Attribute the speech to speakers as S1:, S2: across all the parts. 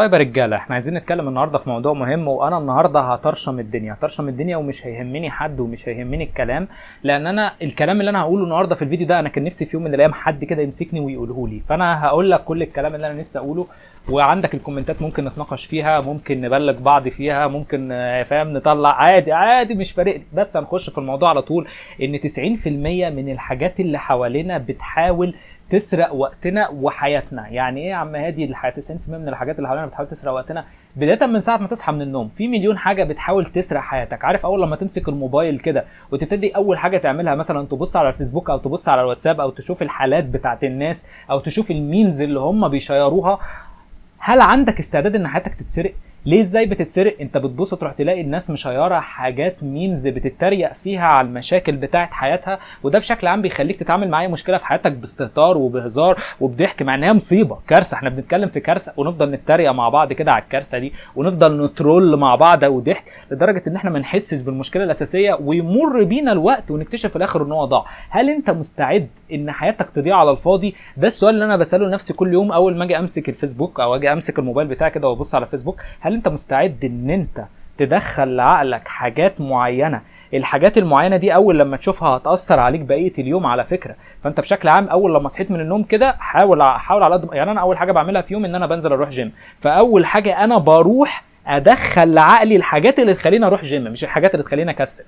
S1: طيب يا رجاله، احنا عايزين نتكلم النهارده في موضوع مهم، وانا النهارده هطرشم الدنيا ومش هيهمني حد ومش هيهمني الكلام، لان انا الكلام اللي انا هقوله النهارده في الفيديو ده انا كان نفسي في يوم من الايام حد كده يمسكني ويقوله لي. فانا هقول لك كل الكلام اللي انا نفسي اقوله، وعندك الكومنتات ممكن نتناقش فيها، ممكن نبلغ بعض فيها، ممكن فاهم نطلع عادي مش فارق، بس هنخش في الموضوع على طول. ان 90% من الحاجات اللي حوالينا بتحاول تسرق وقتنا وحياتنا. يعني ايه يا عم هادي الحياه؟ 90% من الحاجات اللي حوالينا بتحاول تسرق وقتنا، بدايه من ساعه ما تصحى من النوم في مليون حاجه بتحاول تسرق حياتك. عارف اول لما تمسك الموبايل كده وتبتدي اول حاجه تعملها مثلا تبص على الفيسبوك او تبص على الواتساب او تشوف الحالات بتاعت الناس او تشوف الميمز اللي هم بيشيروها، هل عندك استعداد ان حياتك تتسرق؟ ليه؟ ازاي بتتسرق؟ انت بتبص تروح تلاقي الناس مشيره حاجات ميمز بتتريق فيها على المشاكل بتاعت حياتها، وده بشكل عام بيخليك تتعامل مع اي مشكله في حياتك باستهتار وبهزار وبضحك، مع انها مصيبه كارثه. احنا بنتكلم في كارثه ونفضل نتريق مع بعض كده على الكارثه دي، ونفضل نترول مع بعض وضحك لدرجه ان احنا ما نحسش بالمشكله الاساسيه، ويمر بينا الوقت ونكتشف في الاخر ان هو ضاع. هل انت مستعد ان حياتك تضيع على الفاضي؟ ده السؤال اللي انا بساله لنفسي كل يوم اول ما اجي امسك الفيسبوك او اجي امسك الموبايل بتاعي كده وابص على الفيسبوك. هل انت مستعد ان انت تدخل لعقلك حاجات معينه؟ الحاجات المعينه دي اول لما تشوفها هتاثر عليك بقيه اليوم على فكره. فانت بشكل عام اول لما صحيت من النوم كده حاول على قد يعني انا اول حاجه بعملها في يوم ان انا بنزل اروح جيم. فاول حاجه انا بروح ادخل لعقلي الحاجات اللي تخليني اروح جيم، مش الحاجات اللي تخليني اكسل.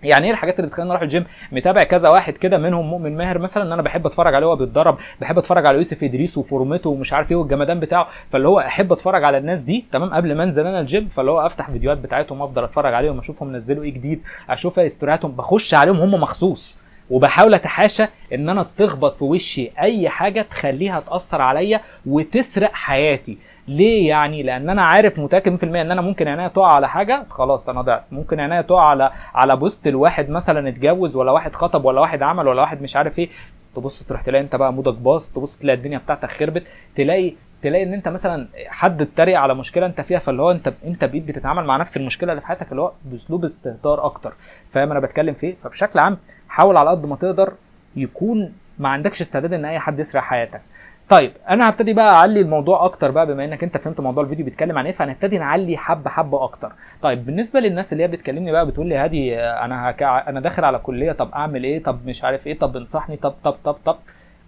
S1: يعني ايه الحاجات اللي تخليني اروح الجيم؟ متابع كذا واحد كده منهم مؤمن ماهر مثلا، ان انا بحب اتفرج عليه وهو بيتدرب، بحب اتفرج على يوسف ادريس وفورمته ومش عارف ايه والجمدان بتاعه، فاللي هو احب اتفرج على الناس دي تمام قبل ما انزل انا الجيم. فاللي هو افتح فيديوهات بتاعتهم افضل اتفرج عليهم، اشوفهم نزلوا ايه جديد، اشوف استورياتهم، بخش عليهم هم مخصوص، وبحاول اتحاشى ان انا تخبط في وشي اي حاجه تخليها تاثر عليا وتسرق حياتي. ليه يعني؟ لان انا عارف متاكد 100% ان انا ممكن عينيا تقع على حاجه خلاص انا ضعت، ممكن عينيا تقع على بوست الواحد مثلا اتجوز ولا واحد خطب ولا واحد عمل ولا واحد مش عارف ايه، تبص تروح تلاقي انت بقى مودك باظ، تبص تلاقي الدنيا بتاعتك خربت، تلاقي ان انت مثلا حد اتريق على مشكله انت فيها، فاللي هو انت بقيت بتتعامل مع نفس المشكله اللي في حياتك اللي هو باسلوب استهتار اكتر. فاهم انا بتكلم في ايه؟ فبشكل عام حاول على قد ما تقدر يكون ما عندكش استعداد ان اي حد يسرق حياتك. طيب انا هبتدي بقى اعلي الموضوع اكتر بقى، بما انك انت فهمت موضوع الفيديو بيتكلم عن ايه، فهنبتدي نعلي حبه اكتر. طيب بالنسبه للناس اللي هي بتكلمني بقى بتقول لي هادي انا داخل على كليه، طب اعمل ايه، طب مش عارف ايه، طب انصحني، طب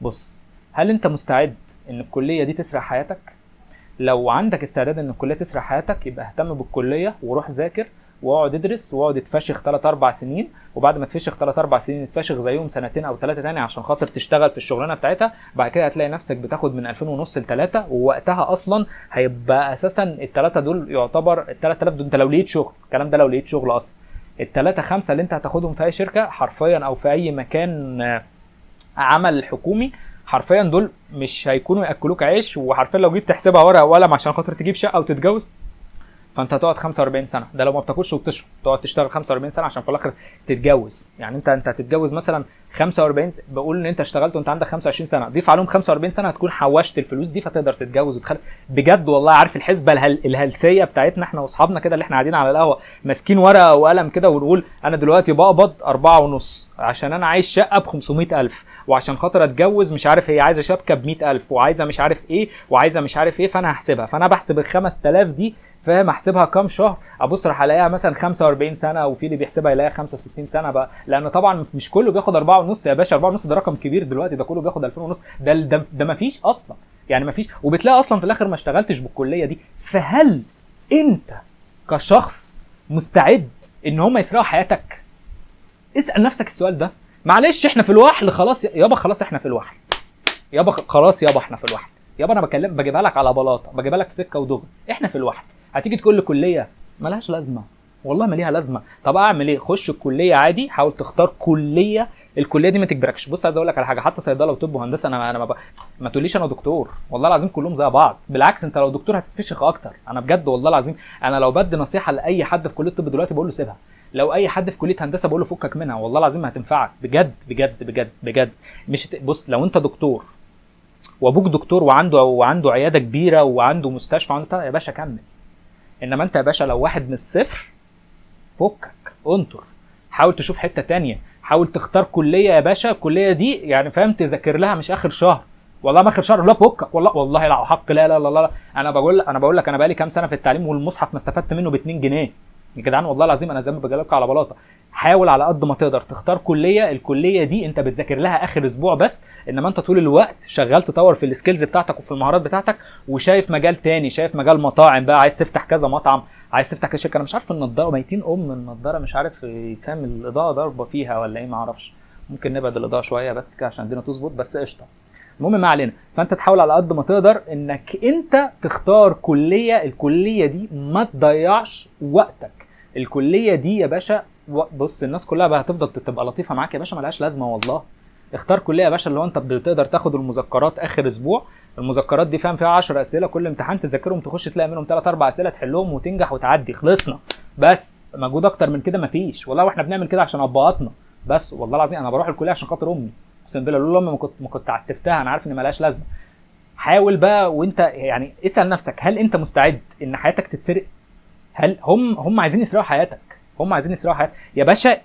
S1: بص، هل انت مستعد ان الكليه دي تسرق حياتك؟ لو عندك استعداد ان الكليه تسرق حياتك يبقى اهتم بالكليه وروح ذاكر واقعد ادرس واقعد اتفشخ 3-4 سنين، وبعد ما تفشخ 3-4 سنين اتفشخ زيهم 2 أو 3 تاني عشان خاطر تشتغل في الشغلانه بتاعتها. بعد كده هتلاقي نفسك بتاخد من 2500 ل3، ووقتها اصلا هيبقى اساسا ال3 دول يعتبر ال3000 دول انت لو لقيت شغل، الكلام ده لو لقيت شغل اصلا. ال3-5 اللي انت هتاخدهم في اي شركه حرفيا او في اي مكان عمل حكومي حرفيا دول مش هيكونوا ياكلوك عيش، وحرفيا لو جيت تحسبها ورقه وقلم عشان خاطر تجيب شقه وتتجوز فانت هتقعد 45 سنه، ده لو ما بتاكلش وبتشرب تقعد تشتغل 45 سنه عشان في الاخر تتجوز. يعني انت هتتجوز مثلا 45 بقول ان انت اشتغلت وانت عندك 25 سنه، ضيف عليهم 45 سنه هتكون حوشت الفلوس دي فتقدر تتجوز وتخلف. بجد والله عارف الحسبه الهلسيه بتاعتنا احنا واصحابنا كده اللي احنا قاعدين على القهوه ماسكين ورقه وقلم كده ونقول انا دلوقتي بقبض 4.5 عشان انا عايز شقه ب 500,000، وعشان خاطر اتجوز مش عارف هي عايزه شبكه ب 100,000 وعايزه مش عارف ايه وعايزه مش عارف ايه، فانا هحسبها، فانا بحسب ال 5000 دي فاهم، احسبها كام شهر، ابص راح الاقيها مثلا 45 سنه، وفي اللي بيحسبها يلاقيها 65 سنه بقى، لان طبعا مش كله بياخد 4.5 يا باشا، 4.5 ده رقم كبير دلوقتي، ده كله بياخد 2000 ونص، ده مفيش اصلا، يعني مفيش، وبتلاقي اصلا في الاخر ما اشتغلتش بالكليه دي. فهل انت كشخص مستعد ان هم يسرقوا حياتك؟ اسال نفسك السؤال ده. معلش احنا في الوحل خلاص يابا، خلاص احنا في الوحل يابا، خلاص يابا احنا في الوحل يابا، انا بجيبها لك على بلاطه، بجيبها لك في سكه ودغري، احنا في الوحل. هتيجي تقول لي كليه ملهاش لازمه، والله ما ليها لازمه. طب اعمل ايه؟ خش الكليه عادي، حاول تختار كليه الكليه دي ما تجبركش. بص عايز اقول لك على حاجه، حتى صيدله وطب وهندسه انا ما تقوليش انا دكتور، والله العظيم كلهم زي بعض، بالعكس انت لو دكتور هتتفشخ اكتر. انا بجد والله العظيم انا لو بدي نصيحه لاي حد في كليه الطب دلوقتي بقول له سيبها، لو اي حد في كليه هندسه بقول له فكك منها، والله العظيم هتنفعك بجد بجد بجد بجد. مش بص، لو انت دكتور وابوك دكتور وعنده عياده كبيره وعنده مستشفى وعنده يا باشا كمل. انما انت يا باشا لو واحد من الصفر فكك انطر، حاول تشوف حته تانية، حاول تختار كليه يا باشا، الكليه دي يعني فاهم تذاكر لها مش اخر شهر، والله ما اخر شهر، لا فكك والله لا حق، لا. انا بقول لك انا بقالي كام سنه في التعليم والمصحف ما استفدت منه ب 2 جنيه يا جدعان، والله العظيم انا زي ما بجيلكوا على بلاطه. حاول على قد ما تقدر تختار كليه، الكليه دي انت بتذاكر لها اخر اسبوع بس، انما انت طول الوقت شغال تطور في السكيلز بتاعتك وفي المهارات بتاعتك، وشايف مجال تاني، شايف مجال مطاعم بقى، عايز تفتح كذا مطعم، عايز تفتح كذا شركه. انا مش عارف النضاره ميتين النضاره، مش عارف فاهم الاضاءه ضاربه فيها ولا ايه، ما اعرفش. ممكن نبعد الاضاءه شويه بس كده عشان الدنيا تظبط، بس قشطه. المهم ما علينا. فانت تحاول على قد ما تقدر انك انت تختار كليه، الكليه دي ما تضيعش وقتك. الكليه دي يا باشا بص، الناس كلها بقى هتفضل تبقى لطيفه معاك يا باشا، ملهاش لازمه والله. اختار كليه يا باشا اللي هو انت بتقدر تاخد المذكرات اخر اسبوع، المذكرات دي فاهم فيها 10 اسئله، كل امتحان تذاكرهم تخش تلاقي منهم 3 4 اسئله تحلهم وتنجح وتعدي، خلصنا. بس مجهود اكتر من كده مفيش والله، واحنا بنعمل كده عشان ابهاتنا بس. والله العظيم انا بروح الكليه عشان خاطر امي، اقسم بالله لولا امي ما كنت عتبتها. انا عارف ان ملهاش لازمه. حاول بقى وانت يعني اسال نفسك، هل انت مستعد ان حياتك تتسرق؟ هل هم عايزين يسرقوا حياتك؟ هم عايزين يسرقوا حياتك يا باشا.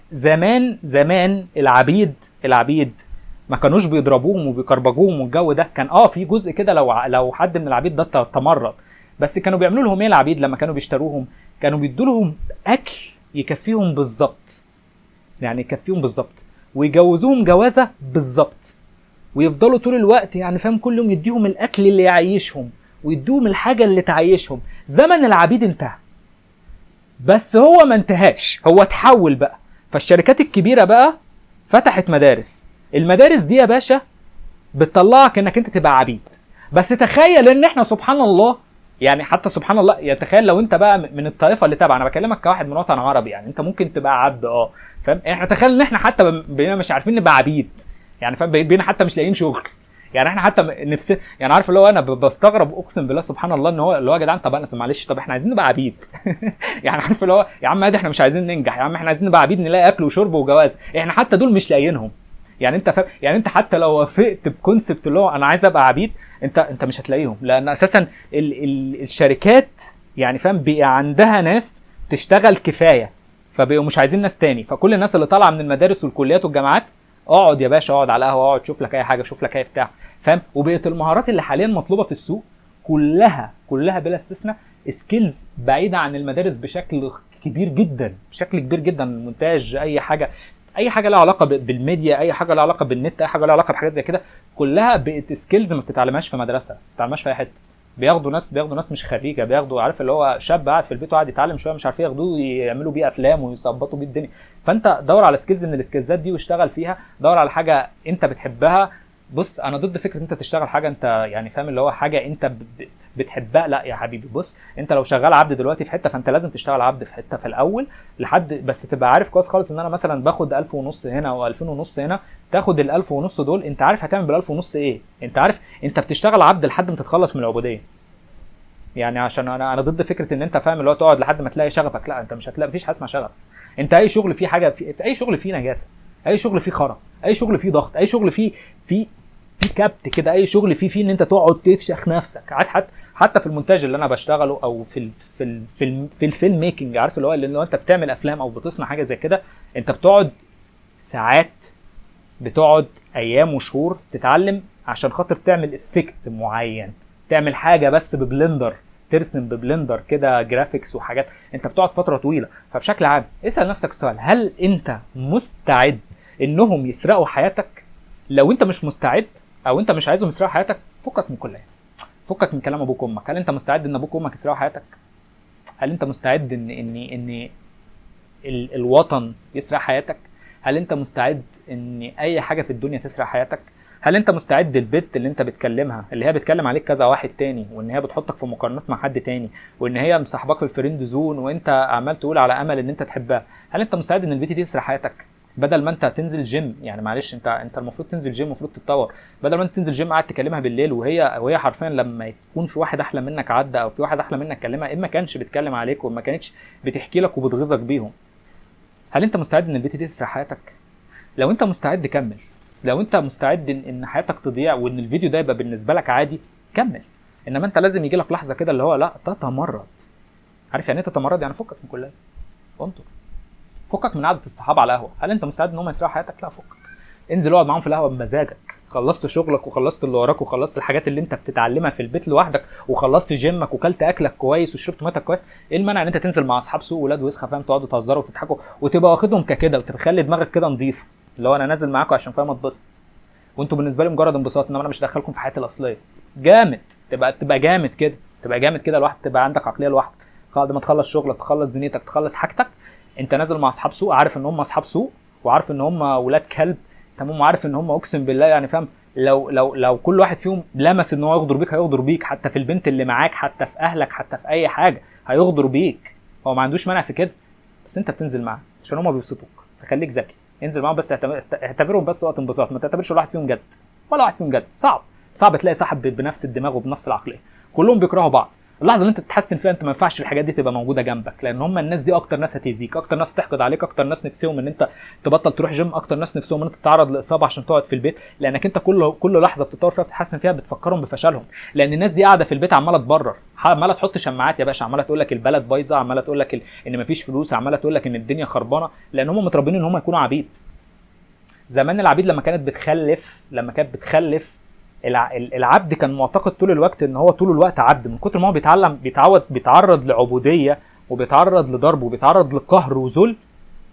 S1: زمان العبيد ما كانوش بيضربوهم وبيكربجوهم والجو ده، كان في جزء كده لو حد من العبيد ده تمرد، بس كانوا بيعملوا لهم ايه العبيد لما كانوا بيشتروهم؟ كانوا بيدوا لهم اكل يكفيهم بالظبط، يعني يكفيهم بالظبط، ويجوزوهم جوازه بالظبط، ويفضلوا طول الوقت يعني فاهم كل يوم يديهم الاكل اللي يعيشهم ويدوهم الحاجه اللي تعيشهم. زمن العبيد انتهى، بس هو ما انتهاش، هو اتحول بقى. فالشركات الكبيره بقى فتحت مدارس، المدارس دي يا باشا بتطلعك انك انت تبقى عبيد. بس تخيل ان احنا سبحان الله، يعني حتى سبحان الله، يعني تخيل لو انت بقى من الطائفه اللي تبع، انا بكلمك كواحد من وطن عربي، يعني انت ممكن تبقى عبد فاهم. احنا تخيل ان احنا حتى بقينا مش عارفين نبقى عبيد، يعني فاهم، بقينا حتى مش لاقيين شغل. يعني احنا حتى نفسنا، يعني عارف اللي هو انا بستغرب اقسم بالله سبحان الله ان هو اللي هو يا جدعان، طب انا معلش، طب احنا عايزين نبقى عبيد. يعني عارف اللي هو يا عم عادي، احنا مش عايزين ننجح يا عم، احنا عايزين نبقى عبيد نلاقي اكل وشرب وجواز، احنا حتى دول مش لاقيينهم. يعني انت فاهم، يعني انت حتى لو وافقت بكونسبت اللي هو انا عايز ابقى عبيد، انت مش هتلاقيهم، لان اساسا الشركات يعني فاهم بقى عندها ناس تشتغل كفايه، فبقوا مش عايزين ناس تاني. فكل الناس اللي طالعه من المدارس والكليات والجامعات، اقعد يا باشا، اقعد على القهوه، اقعد شوف لك اي حاجه، شوف لك اي بتاع، فاهم. وبقت المهارات اللي حاليا مطلوبه في السوق كلها بلا استثناء سكيلز بعيده عن المدارس بشكل كبير جدا، بشكل كبير جدا. مونتاج، اي حاجه لها علاقه بالميديا، اي حاجه لها علاقه بالنت، اي حاجه لها علاقه بحاجات زي كده، كلها بقت سكيلز ما بتتعلمهاش في مدرسه، ما بتتعلمهاش في اي حته. بياخدوا ناس مش خريجه، بياخدوا عارف اللي هو شاب قاعد في البيت وقاعد يتعلم شويه، مش عارف ياخدوه يعملوا بيه افلام ويظبطوا بيه الدنيا. فانت دور على سكيلز من السكيلزات دي واشتغل فيها، دور على حاجه انت بتحبها. بص انا ضد فكره انت تشتغل حاجه انت يعني فاهم اللي هو حاجه انت بتحبها. لا يا حبيبي، بص انت لو شغال عبد دلوقتي في حته، فانت لازم تشتغل عبد في حته في الاول لحد بس تبقى عارف كويس خالص ان انا مثلا باخد 1500 هنا او 2500 هنا، تاخد ال 1500 دول انت عارف هتعمل بال 1500 ايه، انت عارف انت بتشتغل عبد لحد ما تتخلص من العبوديه. يعني عشان انا ضد فكره ان انت فاهم اللي هو تقعد لحد ما تلاقي شغفك، لا انت مش هتلاقي، مفيش حاجه اسمها شغف. انت اي شغل فيه حاجه، في اي شغل فيه نجاسه، اي شغل فيه خرا، اي شغل فيه ضغط، اي شغل فيه كبت كده، اي شغل فيه ان انت تقعد تفشخ نفسك. حتى في المونتاج اللي انا بشتغله، او في الفيلم ميكنج، عارف اللي هو انت بتعمل افلام او بتصنع حاجه زي كده، انت بتقعد ساعات، بتقعد ايام وشهور تتعلم عشان خاطر تعمل افكت معين، تعمل حاجه بس ببلندر، ترسم ببلندر كده جرافيكس وحاجات، انت بتقعد فتره طويله. فبشكل عام اسال نفسك سؤال، هل انت مستعد انهم يسرقوا حياتك؟ لو انت مش مستعد او انت مش عايزهم يسرقوا حياتك، فكك من كل فكك من كلام ابوك وامك. هل انت مستعد ان ابوك وامك يسرقوا حياتك؟ هل انت مستعد ان الوطن يسرق حياتك؟ هل انت مستعد ان اي حاجه في الدنيا تسرق حياتك؟ هل انت مستعد البت اللي انت بتكلمها، اللي هي بتكلم عليك كذا واحد تاني، وان هي بتحطك في مقارنات مع حد تاني، وان هي مصاحباك في الفريند زون، وانت عمال تقول على امل ان انت تحبها، هل انت مستعد ان البت دي تسرق حياتك؟ بدل ما انت تنزل جيم، يعني معلش انت المفروض تنزل جيم، المفروض تتطور، بدل ما انت تنزل جيم قاعد تكلمها بالليل، وهي حرفيا لما يكون في واحد احلى منك عدى، او في واحد احلى منك كلمها، اما كانش بتكلم عليك وما كانتش بتحكي لك وبتغيظك بيهم. هل انت مستعد ان البت دي تسرق حياتك؟ لو انت مستعد كمل، لو انت مستعد ان حياتك تضيع وان الفيديو ده يبقى بالنسبه لك عادي، كمل. انما انت لازم يجي لك لحظه كده اللي هو لا تتمرد. عارف يعني ايه تتمرد؟ يعني فكك من كل ده، انطر، فكك من قعده الصحاب على قهوه. هل انت مستعد ان هم يسرقوا حياتك؟ لا، فكك. انزل اقعد معاهم في القهوه بمزاجك. خلصت شغلك وخلصت اللي وراك وخلصت الحاجات اللي انت بتتعلمها في البيت لوحدك وخلصت جيمك وكلت اكلك كويس وشربت ميتك كويس، ايه المانع ان انت تنزل مع اصحاب سوق ولاد وسخه، فاهم، تقعدوا تهزروا وتضحكوا وتبقى واخدهم ككده وتخلي دماغك كده نظيفه، اللي هو انا نازل معاكم عشان فاهم اتبسط، وانتوا بالنسبه لي مجرد انبساط، انما انا مش داخلكم في حياتي الاصليه. جامد، تبقى جامد كده، تبقى جامد كده لوحدك، تبقى عندك عقليه لوحدك. بعد ما تخلص شغلك تخلص دنيتك تخلص حاجتك، انت نازل مع اصحاب سوق، عارف ان هم اصحاب سوق وعارف ان هم ولاد كلب، تمام، وعارف ان هم اقسم بالله يعني فاهم، لو كل واحد فيهم لمس ان هو يغدر بيك هيغدر بيك، حتى في البنت اللي معاك، حتى في اهلك، حتى في اي حاجه هيغدر بيك. هو ما عندوش مانع في كده، بس انت بتنزل معاه عشان هم بيبسطوك، فخليك ذكي، انزل معاهم بس اعتبرهم بس وقت انبساط، ما تعتبرش واحد فيهم جد ولا واحد فيهم جد. صعب تلاقي صاحب بنفس الدماغ وبنفس العقليه، كلهم بيكرهوا بعض. اللحظه اللي انت تتحسن فيها انت ما ينفعش الحاجات دي تبقى موجوده جنبك، لان هم الناس دي اكتر ناس هتيزيك، اكتر ناس تحقد عليك، اكتر ناس نفسهم ان انت تبطل تروح جيم، اكتر ناس نفسهم ان انت تتعرض لاصابه عشان تقعد في البيت، لانك انت كل لحظه بتتطور فيها بتتحسن فيها بتفكرهم بفشلهم، لان الناس دي قاعده في البيت عماله تبرر، عماله تحط شماعات يا باشا، عماله تقول لك البلد بايظه، عماله تقول لك ان مفيش فلوس، عماله تقول لك ان الدنيا خربانه، لان هم متربيين ان هم يكونوا عبيد. زمان العبيد لما كانت بتخلف العبد كان معتقد طول الوقت ان هو طول الوقت عبد، من كتر ما هو بيتعرض لعبوديه وبيتعرض لضرب وبيتعرض لقهر وذل،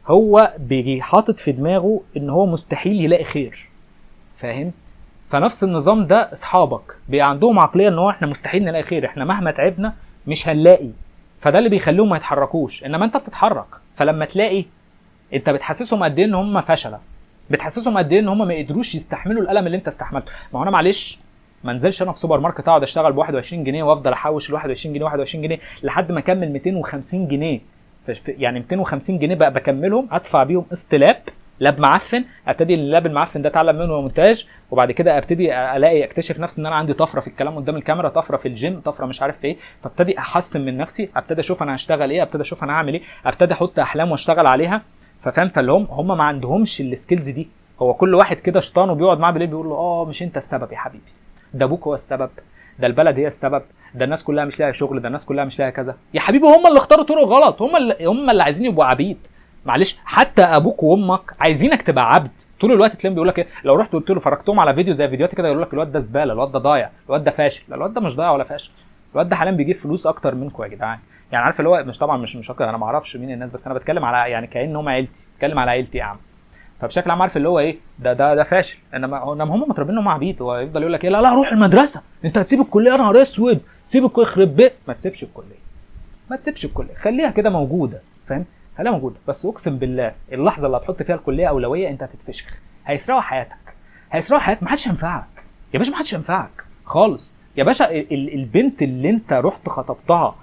S1: هو بيجي حاطط في دماغه ان هو مستحيل يلاقي خير، فاهم؟ فنفس النظام ده اصحابك بقى عندهم عقليه ان هو احنا مستحيل نلاقي خير، احنا مهما تعبنا مش هنلاقي، فده اللي بيخليهم ما يتحركوش. انما انت بتتحرك، فلما تلاقي انت بتحسسهم قد ايه ان هم فشله، بتحسسهم قد ايه ان هم ما قدروش يستحملوا الالم اللي انت استحملته. ما هو انا معلش ما انزلش انا في سوبر ماركت اقعد اشتغل ب 21 جنيه وافضل احوش ال 21 جنيه لحد ما اكمل 250 جنيه، يعني 250 جنيه بقى بكملهم ادفع بيهم قسط لاب معفن، ابتدي اللاب المعفن ده اتعلم منه مونتاج، وبعد كده ابتدي اكتشف نفسي ان انا عندي طفره في الكلام قدام الكاميرا، طفره في الجيم، طفره مش عارف في ايه، فابتدي احسن من نفسي، ابتدي اشوف انا هشتغل ايه، ابتدي اشوف انا هعمل ايه، ابتدي احط احلام واشتغل عليها، ففهم. فهم ما عندهمش السكيلز دي، هو كل واحد كده شيطان وبيقعد معاه بالليل بيقول له مش انت السبب يا حبيبي، ده ابوك هو السبب، ده البلد هي السبب، ده الناس كلها مش لاقيه شغل، ده الناس كلها مش لاقيه كذا. يا حبيبي هم اللي اختاروا طرق غلط، هم اللي عايزين يبقوا عبيد. معلش حتى ابوك وامك عايزينك تبقى عبد طول الوقت، تلاقيهم بيقول لك ايه، لو رحت قلت له فرجتهم على فيديو زي فيديوهات كده يقول لك الواد ده زباله، الواد ده ضايع، الواد ده فاشل. لا، الواد ده مش ضايع ولا فاشل، الواد ده حاليا بيجيب فلوس اكتر منكم يا جدعان. يعني عارف اللي هو مش طبعا مش اكتر، انا ما اعرفش مين الناس، بس انا بتكلم على يعني كأن هم عيلتي، بتكلم على عيلتي يا عم. فبشكل عام عارف اللي هو ايه، ده فاشل، انما هم متربيين انهم عبيد. هو يفضل يقول لك ايه، لا روح المدرسه، انت هتسيب الكليه، يا نهار اسود سيب الكليه، يخرب بيت، ما تسيبش الكليه، خليها كده موجوده، فاهم، خليها موجوده. بس اقسم بالله اللحظه اللي هتحط فيها الكليه اولويه انت هتتفشخ، هيسرقوا حياتك، ما حدش ينفعك يا باشا، ما حدش ينفعك خالص يا باشا. البنت اللي انت رحت خطبتها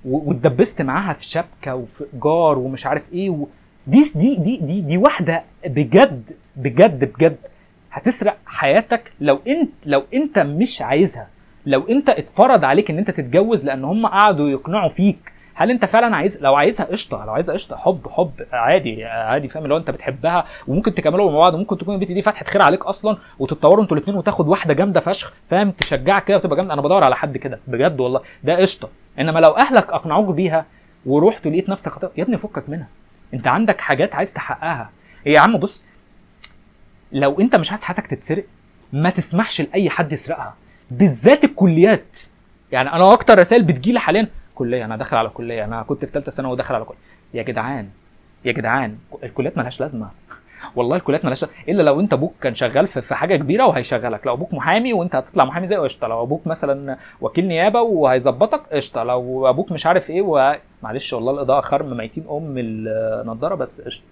S1: واتدبست معاها في شبكه وفي ايجار ومش عارف ايه دي واحده بجد هتسرق حياتك لو انت مش عايزها، لو انت اتفرض عليك ان انت تتجوز لان هم قعدوا يقنعوا فيك. هل انت فعلا عايز؟ لو عايزها قشطه، حب عادي فاهم، لو انت بتحبها وممكن تكملوا مع بعض، وممكن تكون البنت دي فتحه خير عليك اصلا وتتطوروا انتوا الاثنين وتاخد واحده جامده فشخ، فاهم، تشجعك كده وتبقى جامده. انا بدور على حد كده بجد والله، ده قشطه. انما لو اهلك اقنعوك بيها ورحت لقيت نفسك خطأ، يا ابني فكك منها، انت عندك حاجات عايز تحققها. يا عم بص، لو انت مش عايز حياتك تتسرق ما تسمحش لاي حد يسرقها، بالذات الكليات. يعني انا اكتر رسائل بتجيلي حاليا كليه، انا داخل على كليه، انا كنت في ثالثه ثانوي وداخل على كليه. يا جدعان الكليات مالهاش لازمه والله، الكليات مالهاش الا لو انت ابوك كان شغال في حاجه كبيره وهيشغلك، لو ابوك محامي وانت هتطلع محامي زيه قشطه، لو ابوك مثلا وكيل نيابه وهيظبطك قشطه، لو ابوك مش عارف ايه معلش والله الاضاءه خرم ميتين النضاره بس قشطه،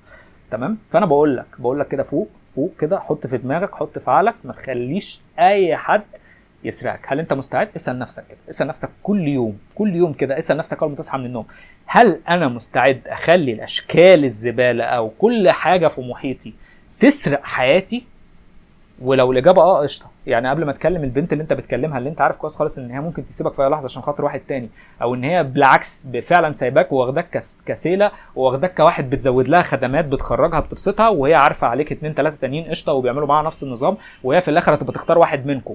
S1: تمام. فانا بقول لك كده، فوق كده، حط في دماغك، حط في عقلك، ما تخليش اي حد يسرقك. هل انت مستعد؟ اسال نفسك كده، اسال نفسك كل يوم كده، اسال نفسك اول ما تصحى من النوم، هل انا مستعد اخلي الاشكال الزباله او كل حاجه في محيطي تسرق حياتي؟ ولو الاجابه قشطه، يعني قبل ما تكلم البنت اللي انت بتكلمها اللي انت عارف كويس خالص ان هي ممكن تسيبك في اي لحظه عشان خاطر واحد تاني، او ان هي بالعكس فعلا سايباك واخداك كسيله واخداك كواحد بتزود لها خدمات بتخرجها بتبسطها، وهي عارفه عليك 2 3 تانيين قشطه وبيعملوا معاها نفس النظام، وهي في الاخر هتبقى تختار واحد منكم.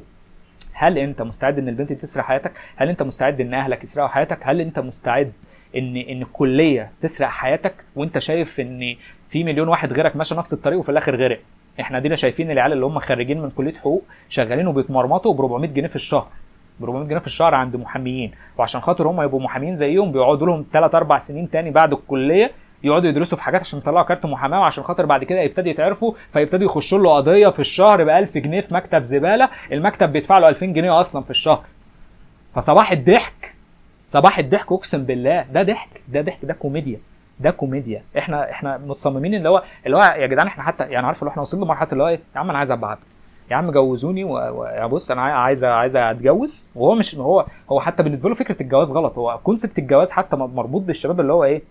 S1: هل انت مستعد ان البنت تسرق حياتك؟ هل انت مستعد ان اهلك يسرقوا حياتك؟ هل انت مستعد ان الكليه تسرق حياتك وانت شايف ان في مليون واحد غيرك ماشي نفس الطريق وفي الاخر غرق؟ احنا دينا شايفين العيال اللي هم خارجين من كليه حقوق شغالين وبيتمرمطوا ب 400 جنيه في الشهر، ب 400 جنيه في الشهر عند محاميين، وعشان خاطر هم يبقوا محامين زيهم بيقعدوا لهم 3 4 سنين تاني بعد الكليه يقعدوا يدرسوا في حاجات عشان يطلعوا كارت محاماه، وعشان خاطر بعد كده يبتدوا يتعرفوا فيبتدوا يخشوا له قضيه في الشهر ب 1000 جنيه في مكتب زباله، المكتب بيدفع له 2000 جنيه اصلا في الشهر. فصباح الضحك، صباح الضحك، اقسم بالله ده ضحك، ده ضحك، ده كوميديا، ده كوميديا. احنا متصممين اللي هو يا جدعان احنا حتى يعني عارف لو احنا وصلنا لمرحله اللي هو ايه، يا عم انا عايز ابقى عبد، يا عم جوزوني يا بص انا عايز اتجوز. وهو مش هو حتى بالنسبه له فكره الجواز غلط، هو كونسبت الجواز حتى مربوط بالشباب اللي هو ايه،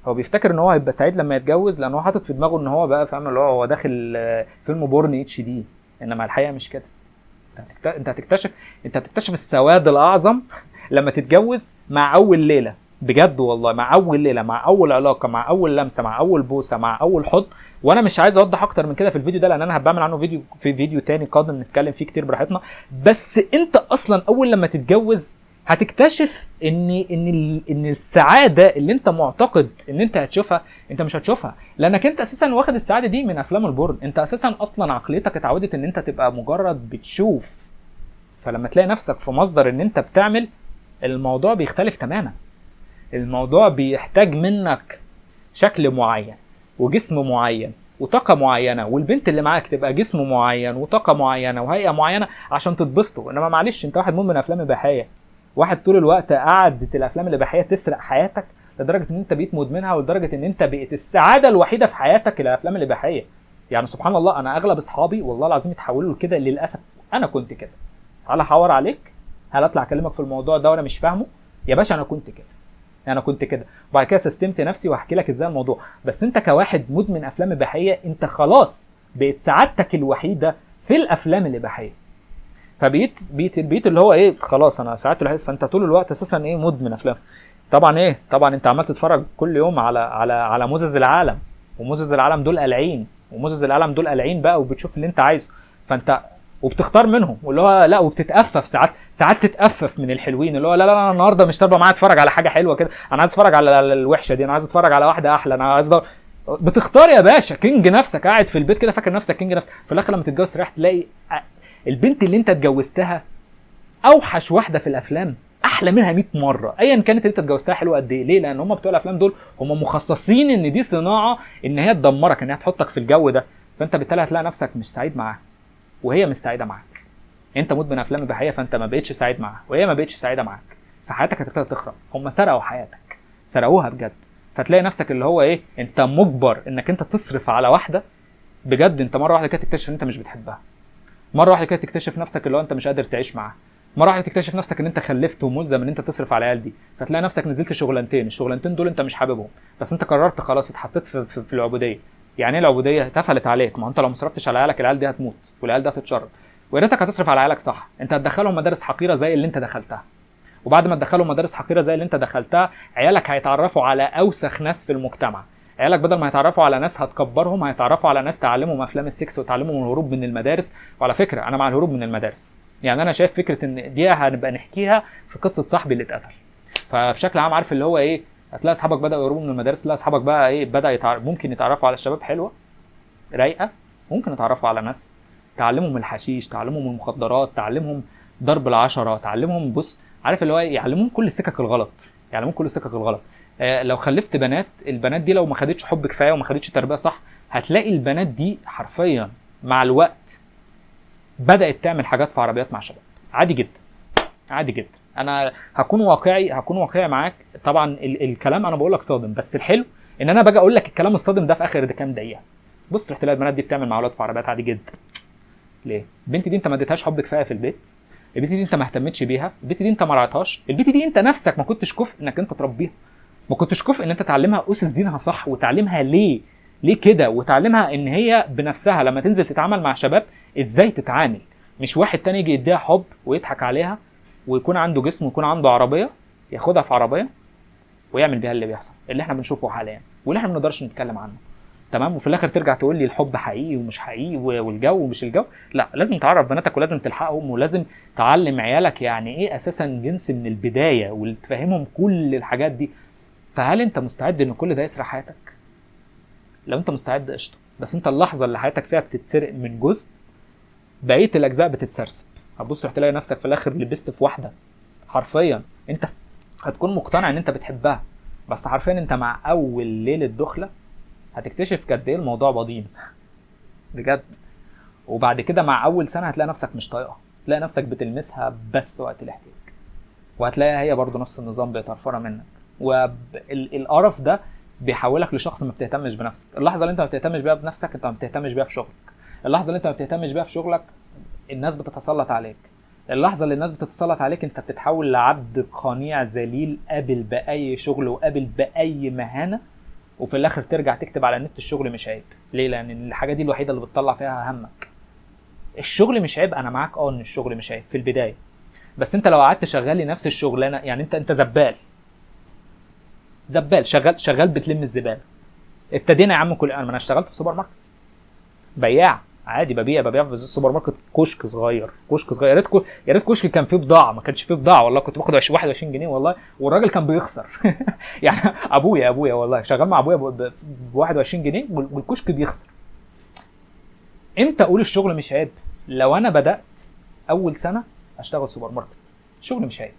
S1: هو بيفتكر ان هو هيبقى سعيد لما يتجوز لان هو حاطط في دماغه ان هو بقى فاهم اللي هو داخل فيلم بورن اتش دي، انما الحقيقه مش كده. انت هتكتشف السواد الاعظم لما تتجوز مع اول ليله، بجد والله، مع اول ليله، مع اول علاقه، مع اول لمسه، مع اول بوسه، مع اول حضن. وانا مش عايز اوضح اكتر من كده في الفيديو ده لان انا هبعمل عنه فيديو في فيديو تاني قادم نتكلم فيه كتير براحتنا. بس انت اصلا اول لما تتجوز هتكتشف ان السعاده اللي انت معتقد ان انت هتشوفها انت مش هتشوفها، لانك انت اساسا واخد السعاده دي من افلام البورن. انت اساسا اصلا عقليتك اتعودت ان انت تبقى مجرد بتشوف، فلما تلاقي نفسك في مصدر ان انت بتعمل، الموضوع بيختلف تماما. الموضوع بيحتاج منك شكل معين وجسم معين وطاقة معينة، والبنت اللي معاك تبقى جسم معين وطاقة معينة وهيئة معينة عشان تتبسطوا. انما معلش انت واحد مدمن افلام اباحية، واحد طول الوقت قعدت الافلام الاباحية تسرق حياتك لدرجة ان انت بقيت مدمنها، ولدرجة ان انت بقيت السعادة الوحيدة في حياتك الافلام الاباحية. يعني سبحان الله انا اغلب اصحابي والله العظيم اتحولوا كده للاسف. انا كنت كده، تعالى احور عليك، هل اطلع اكلمك في الموضوع ده وانا مش فاهمه يا باشا؟ انا كنت كده، وبعد كده سستمت نفسي وهحكي لك ازاي الموضوع. بس انت كواحد مدمن افلام اباحيه انت خلاص بقت سعادتك الوحيده في الافلام الاباحيه، فبقيت اللي هو ايه، خلاص انا سعادتي الوحيده. فانت طول الوقت اساسا ايه، مدمن افلام. طبعا انت عمال تتفرج كل يوم على موزز العالم، وموزز العالم دول قلعين، وموزز العالم دول قلعين بقى، وبتشوف اللي انت عايزه، فانت وبتختار منهم، واللي هو لا، وبتتأفف ساعات تتأفف من الحلوين، اللي هو لا انا النهارده مش طالبه معايا اتفرج على حاجه حلوه كده، انا عايز اتفرج على الوحشه دي، انا عايز اتفرج على واحده احلى، انا عايز بتختار يا باشا كينج نفسك، قاعد في البيت كده فاكر نفسك كينج نفسك. في الاخر لما تتجوز تريح تلاقي البنت اللي انت اتجوزتها اوحش واحده في الافلام، احلى منها 100 مره، ايا كانت اللي انت اتجوزتها حلوه قد ايه. ليه؟ لان هم بتوع الافلام دول هم مخصصين ان دي صناعه ان هي تدمرك، ان هي تحطك في الجو ده، فانت بالتالي هتلاقي نفسك مش سعيد معاها وهي مش سعيده معاك. انت مدمن افلام اباحيه فانت ما بقتش سعيد معاها وهي ما بقتش سعيده معاك، فحياتك هتبتدي تخرب. هم سرقوا حياتك، سرقوها بجد. فتلاقي نفسك اللي هو ايه، انت مجبر انك انت تصرف على واحده بجد. انت مره واحده كده تكتشف ان انت مش بتحبها، مره واحده كده تكتشف نفسك اللي هو انت مش قادر تعيش معاها، مره واحده تكتشف نفسك ان انت خلفت وملزم ان انت تصرف على العيال دي، فتلاقي نفسك نزلت الشغلانتين دول انت مش حاببهم، بس انت قررت خلاص، اتحطيت في العبوديه. يعني ايه العبوديه؟ اتقفلت عليك. ما انت لو ما صرفتش على عيالك العيال دي هتموت والعيال دي هتتشرد، ويا ريتك هتصرف على عيالك صح. انت هتدخلهم مدارس حقيره زي اللي انت دخلتها، وبعد ما تدخلهم مدارس حقيره زي اللي انت دخلتها، عيالك هيتعرفوا على اوسخ ناس في المجتمع. عيالك بدل ما يتعرفوا على ناس هتكبرهم، هيتعرفوا على ناس تعلمهم افلام السكس وتعلمهم الهروب من المدارس. وعلى فكره انا مع الهروب من المدارس، يعني انا شايف فكره ان دي هنبقى نحكيها في قصه صاحبي اللي اتقتل. فبشكل عام عارف اللي هو ايه، هتلاقي اصحابك بداوا يهربوا من المدارس، لا اصحابك بقى ايه، ممكن يتعرفوا على شباب حلوه رايقه، ممكن يتعرفوا على ناس تعلمهم الحشيش، تعلمهم المخدرات، تعلمهم ضرب العشره، تعلمهم بص عارف اللي هو يعلمهم كل السكك الغلط، لو خلفت بنات، البنات دي لو ما خدتش حب كفايه وما خدتش تربيه صح، هتلاقي البنات دي حرفيا مع الوقت بدات تعمل حاجات في عربيات مع شباب عادي جدا. انا هكون واقعي معاك. طبعا الكلام انا بقول لك صادم، بس الحلو ان انا باجي اقول لك الكلام الصادم ده في اخر ده كام دقيقه. بص تروح تلاقي البنات دي بتعمل مع اولاد في عربيات عادي جدا. ليه؟ البنت دي انت ما اديتهاش حب كفايه في البيت، البنت دي انت ما اهتمتش بيها، البنت دي انت ما رعيتهاش، البنت دي انت نفسك ما كنتش كفء انك انت تربيها، ما كنتش كفء ان انت تعلمها اسس دينها صح، وتعلمها ليه كده، وتعلمها ان هي بنفسها لما تنزل تتعامل مع شباب ازاي تتعامل. مش واحد تاني يجي يديها حب ويضحك عليها ويكون عنده جسم ويكون عنده عربيه، ياخدها في عربيه ويعمل بيها اللي بيحصل، اللي احنا بنشوفه حاليا واللي احنا ما بنقدرش نتكلم عنه. تمام؟ وفي الاخر ترجع تقول لي الحب حقيقي ومش حقيقي والجو ومش الجو. لا، لازم تعرف بناتك ولازم تلحقهم ولازم تعلم عيالك يعني ايه اساسا جنس من البدايه وتفهمهم كل الحاجات دي. فهل انت مستعد ان كل ده يسرق حياتك؟ لو انت مستعد قشطه، بس انت اللحظه اللي حياتك فيها بتتسرق من جزء، بقيه الاجزاء بتتسرسب. هتبص تلاقي نفسك في الاخر لبست في واحده حرفيا انت هتكون مقتنع ان انت بتحبها، بس حرفيا انت مع اول ليله دخله هتكتشف قد ايه الموضوع بضين بجد. وبعد كده مع اول سنه هتلاقي نفسك مش طايقها، تلاقي نفسك بتلمسها بس وقت الاحتياج، وهتلاقيها هي برضو نفس النظام بيطرفرها منك. والقرف ده بيحولك لشخص ما بتهتمش بنفسك. اللحظه اللي انت ما بتهتمش بيها بنفسك انت ما بتهتمش بيها في شغلك. اللحظه اللي انت ما بتهتمش بيها في شغلك الناس بتتسلط عليك. اللحظه اللي الناس بتتسلط عليك انت بتتحول لعبد قنيع ذليل قابل باي شغل وقابل باي مهانه، وفي الاخر ترجع تكتب على النت الشغل مش عيب. ليه؟ لان الحاجه دي الوحيده اللي بتطلع فيها همك. الشغل مش عيب، انا معاك ان الشغل مش عيب في البدايه، بس انت لو قعدت شغال لنفس الشغلانه، يعني انت زبال شغال بتلم الزباله. ابتدينا يا عم انا اشتغلت في سوبر ماركت بياع عادي، ببيع في السوبر ماركت كشك صغير. يا ريت كشك كان فيه بضاعه، ما كانش فيه بضاعه والله، كنت باخد 21 جنيه والله، والراجل كان بيخسر يعني ابويا والله شغال مع ابويا ب 21 جنيه والكشك بيخسر. امتى اقول الشغل مش عيب؟ لو انا بدات اول سنه اشتغل سوبر ماركت الشغل مش عيب،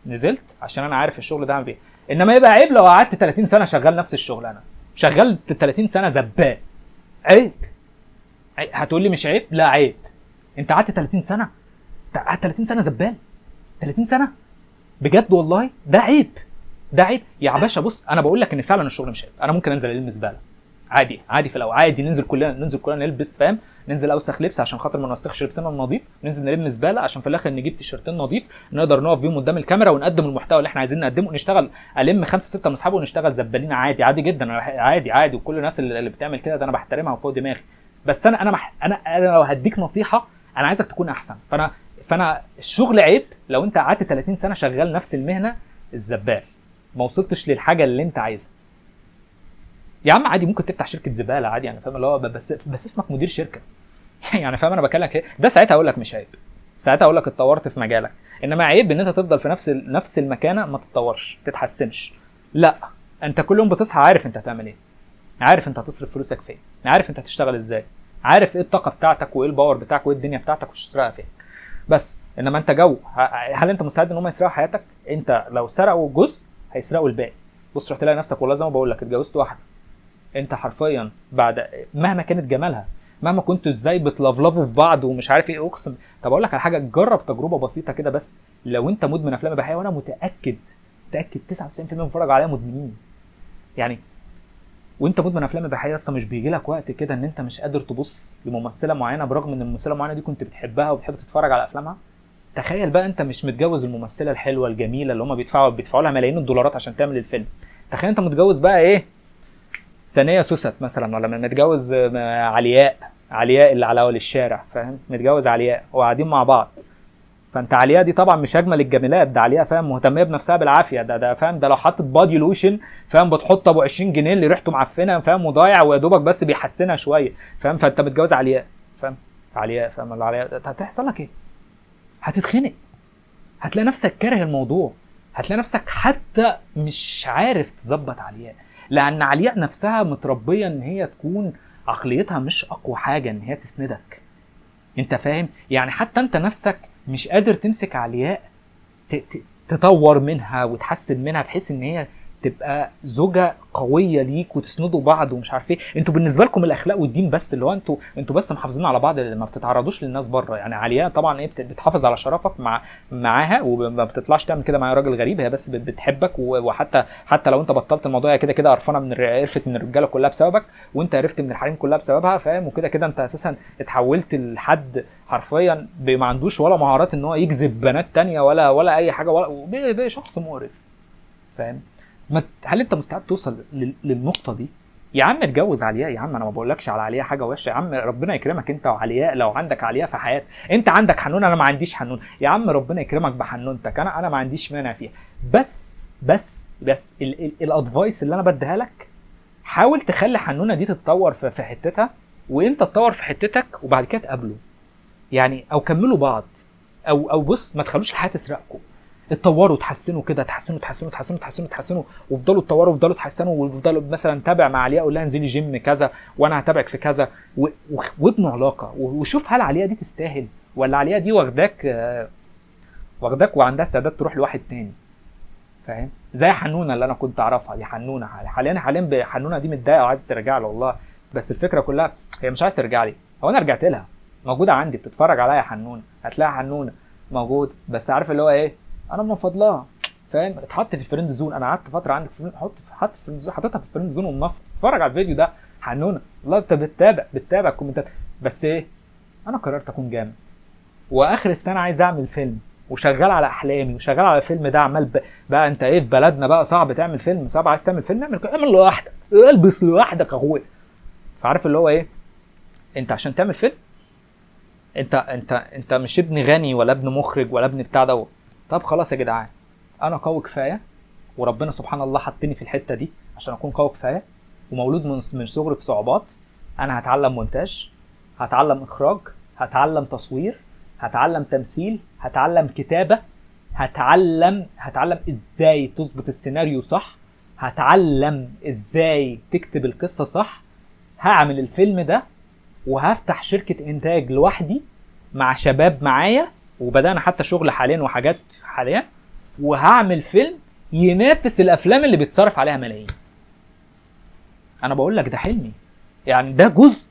S1: نزلت عشان انا عارف الشغل ده عامل ايه. انما يبقى عيب لو قعدت 30 سنه شغال نفس الشغل. انا شغلت 30 سنه زبال، عيب. هتقول لي مش عيب؟ لا عيب. انت قعدت 30 سنه، قعدت 30 سنه زبال، 30 سنه بجد والله، ده عيب. يا باشا بص، انا بقول لك ان فعلا الشغل مش عيب. انا ممكن انزل الم زباله عادي في الاول، عادي ننزل كلنا نلبس، فاهم، ننزل اوسخ لبس عشان خاطر ما نوسخش لبسنا النظيف، ننزل نلم زباله عشان في الاخر نجيب تيشرتين نظيف نقدر نقف بيهم قدام الكاميرا ونقدم المحتوى اللي احنا عايزين نقدمه، ونشتغل الم 5 6 من اصحابي ونشتغل زبالين عادي جدا، عادي. وكل الناس اللي بتعمل كده ده انا بحترمها وفوق دماغي. بس انا لو هديك نصيحه، انا عايزك تكون احسن. فانا الشغل عيب لو انت قعدت 30 سنه شغال نفس المهنه الزبال، ما وصلتش للحاجه اللي انت عايزها. يا عم عادي ممكن تفتح شركه زباله عادي، يعني فاهم اللي هو بس اسمك مدير شركه يعني فاهم انا بكلمك ايه ده، ساعتها اقول لك مش عيب، ساعتها اقول لك اتطورت في مجالك. انما عيب ان انت تفضل في نفس المكانه ما تتطورش تتحسنش. لا، انت كل يوم بتصحى عارف انت هتعمل ايه، عارف انت هتصرف فلوسك فين، عارف انت هتشتغل ازاي، عارف ايه الطاقه بتاعتك وايه الباور بتاعك وايه الدنيا بتاعتك وتسرقها فين. بس انما انت هل انت مستعد ان هم يسرقوا حياتك؟ انت لو سرقوا جزء هيسرقوا الباقي. بص رحت تلاقي نفسك والله زي ما بقول لك اتجوزت واحده، انت حرفيا بعد مهما كانت جمالها، مهما كنتوا ازاي بتلفلفوا في بعض ومش عارف ايه، اقسم. طب اقول لك على حاجه، جرب تجربه بسيطه كده بس. لو انت مدمن افلام اباحيه، وانا متاكد 99% من بيتفرج عليها مدمنين يعني، وانت مدمن افلام اباحيه اصلا مش بيجي لك وقت كده ان انت مش قادر تبص لممثله معينه برغم ان الممثله المعينه دي كنت بتحبها وبتحب تتفرج على افلامها؟ تخيل بقى انت مش متجوز الممثله الحلوه الجميله اللي هم بيدفعوا لها ملايين الدولارات عشان تعمل الفيلم، تخيل انت متجوز بقى ايه، ثانيه سوست مثلا، ولا متجوز علياء اللي على اول الشارع، فاهم، متجوز علياء وقاعدين مع بعض. فانت علياء دي طبعا مش اجمل الجميلات، ده علياء فاهم مهتميه بنفسها بالعافيه، ده فاهم، ده لو حطت بادي لوشن فاهم بتحط ابو 20 جنيه اللي ريحته معفنه فاهم وضايع ويا دوبك بس بيحسنها شويه فاهم. فانت متجوز علياء فاهم، هتحصل لك ايه؟ هتتخنق، هتلاقي نفسك كاره الموضوع، هتلاقي نفسك حتى مش عارف تظبط علياء، لان علياء نفسها متربيه ان هي تكون عقليتها مش اقوى حاجه ان هي تسندك، انت فاهم يعني. حتى انت نفسك مش قادر تمسك علياء تطور منها وتحسن منها بحيث ان هي تبقى زوجة قوية ليك وتسندوا بعض ومش عارف ايه. انتوا بالنسبة لكم الاخلاق والدين بس، اللي هو انتوا بس محافظين على بعض، ما بتتعرضوش للناس بره. يعني علياء طبعا ايه بتحافظ على شرفك معاها وما بتطلعش تعمل كده مع راجل غريب، هي بس بتحبك وحتى لو انت بطلت الموضوع، هي كده قرفانه عرفت من الرجاله كلها بسببك وانت عرفت من الحريم كلها بسببها فاهم. وكده انت اساسا اتحولت لحد حرفيا ما عندوش ولا مهارات ان هو يجذب بنات تانية ولا اي حاجه، ولا شخص مقرف فاهم. هل انت مستعد توصل للنقطه دي؟ يا عم اتجوز علياء، يا عم انا ما بقولكش على علياء حاجه وحشه، يا عم ربنا يكرمك انت وعلياء، لو عندك علياء في حياتك، انت عندك حنون انا ما عنديش حنون، يا عم ربنا يكرمك بحنونتك، انا ما عنديش مانع فيها. بس الادفايس اللي انا بديها لك، حاول تخلي حنونه دي تتطور في حتتها وانت تطور في حتتك، وبعد كده تقابلوا يعني، او كملوا بعض، او بص ما تخلوش الحياه تسرقكم. اتطوروا تحسنوا كده، تحسنوا وافضلوا اتطوروا وافضلوا تحسنوا، وافضلوا مثلا تابع مع علياء، قول لها انزلي جيم كذا وانا هتابعك في كذا، وابنوا علاقه، وشوف هل علياء دي تستاهل ولا علياء دي واخداك وعندها استعداد تروح لواحد تاني. فاهم؟ زي حنونه اللي انا كنت اعرفها دي، حنونه حاليا حنونه دي متضايقه وعايزه ترجع له والله، بس الفكره كلها هي مش عايزه ترجع لي. هو انا رجعت لها، موجوده عندي بتتفرج عليا حنونه، هتلاقي حنونه موجود، بس عارف اللي هو ايه، انا من فضلها. فاهم؟ اتحط في الفريند زون. انا قعدت فتره عندي حطيتها في الفريند زون ومنفض. اتفرج على الفيديو ده حنونه، والله انت بتتابع الكومنتات. بس ايه، انا قررت اكون جامد، واخر السنه عايز اعمل فيلم، وشغال على احلامي وشغال على الفيلم ده. عمال بقى انت ايه في بلدنا بقى صعب تعمل فيلم، صعب. عايز تعمل فيلم اعمل لوحدك، البس لوحدك يا اخويا. فعارف اللي هو ايه، انت عشان تعمل فيلم انت مش ابن غني ولا ابن مخرج ولا ابن بتاع ده. طب خلاص يا جدعان، انا قوي كفايه، وربنا سبحان الله حطني في الحته دي عشان اكون قوي كفايه، ومولود من صغري في صعوبات. انا هتعلم مونتاج، هتعلم اخراج، هتعلم تصوير، هتعلم تمثيل، هتعلم كتابه، هتعلم ازاي تظبط السيناريو صح، هتعلم ازاي تكتب القصه صح. هعمل الفيلم ده وهفتح شركه انتاج لوحدي مع شباب معايا، وبدانا حتى شغل حاليا وحاجات حاليا، وهعمل فيلم ينافس الافلام اللي بيتصرف عليها ملايين. انا بقول لك ده حلمي، يعني ده جزء،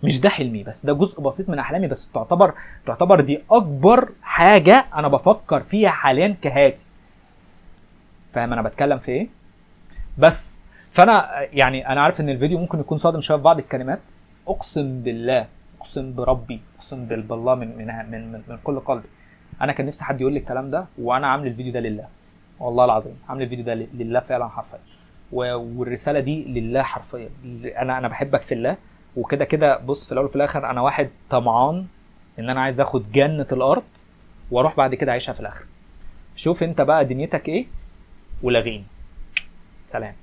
S1: مش ده حلمي بس، ده جزء بسيط من احلامي، بس تعتبر دي اكبر حاجه انا بفكر فيها حاليا كهاتي. فاهم انا بتكلم في ايه؟ بس فانا يعني انا عارف ان الفيديو ممكن يكون صادم شويه في بعض الكلمات، اقسم بالله، اقسم بربي، اقسم بالله من كل قلبي، انا كان نفسي حد يقول لي الكلام ده، وانا عامل الفيديو ده لله، والله العظيم عامل الفيديو ده لله فعلا حرفيا، والرساله دي لله حرفيا. انا بحبك في الله، وكده كده بص، في الاول وفي الاخر انا واحد طمعان ان انا عايز اخد جنه الارض واروح بعد كده اعيشها في الاخره. شوف انت بقى دنيتك ايه ولغيني. سلام.